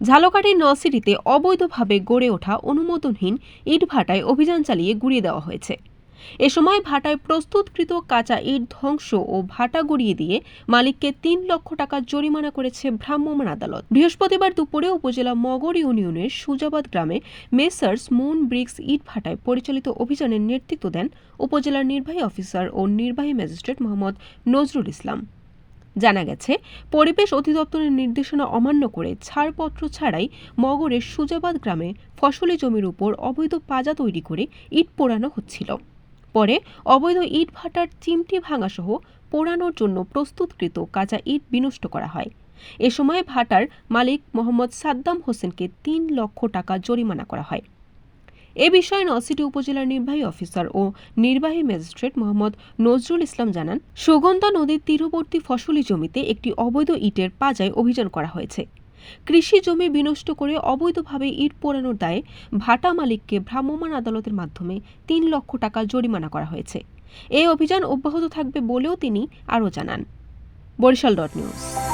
ঝালকাঠির নলছিটিতে অবৈধভাবে গড়ে ওঠা অনুমোদনহীন ইটভাটায় অভিযান চালিয়ে গুঁড়িয়ে দেওয়া হয়েছে। এ সময় ভাটায় প্রস্তুতকৃত কাঁচা ইট ধ্বংস ও ভাটা গুঁড়িয়ে দিয়ে মালিককে ৩ লক্ষ টাকা জরিমানা করেছে ভ্রাম্যমাণ আদালত। বৃহস্পতিবার দুপুরে উপজেলা মগর ইউনিয়নের সুজাবাদ গ্রামে মেসার্স মুন ব্রিক্স ইট ভাটায় পরিচালিত অভিযানের নেতৃত্ব দেন উপজেলার নির্বাহী অফিসার ও নির্বাহী ম্যাজিস্ট্রেট মোহাম্মদ নজরুল ইসলাম। জানা গেছে, পরিবেশ অধিদপ্তরের নির্দেশনা অমান্য করে ছাড়পত্র ছাড়াই মগরের সুজাবাদ গ্রামে ফসলি জমির উপর অবৈধ পাজা তৈরি করে ইট পোড়ানো হচ্ছিল। পরে অবৈধ ইট ভাটার চিমটি ভাঙাসহ পোড়ানোর জন্য প্রস্তুতকৃত কাঁচা ইট বিনষ্ট করা হয়। এ সময় ভাটার মালিক মোহাম্মদ সাদ্দাম হোসেনকে ৩ লক্ষ টাকা জরিমানা করা হয়। এ বিষয়ে নলছিটি উপজেলার নির্বাহী অফিসার ও নির্বাহী ম্যাজিস্ট্রেট মোহাম্মদ নজরুল ইসলাম জানান, সুগন্ধা নদীর তীরবর্তী ফসলি জমিতে একটি অবৈধ ইটের পাজায় অভিযান করা হয়েছে। কৃষি জমি বিনষ্ট করে অবৈধভাবে ইট পোড়ানোর দায়ে ভাটা মালিককে ভ্রাম্যমাণ আদালতের মাধ্যমে ৩ লক্ষ টাকা জরিমানা করা হয়েছে। এই অভিযান অব্যাহত থাকবে বলেও তিনি আরও জানান। বরিশাল.নিউজ।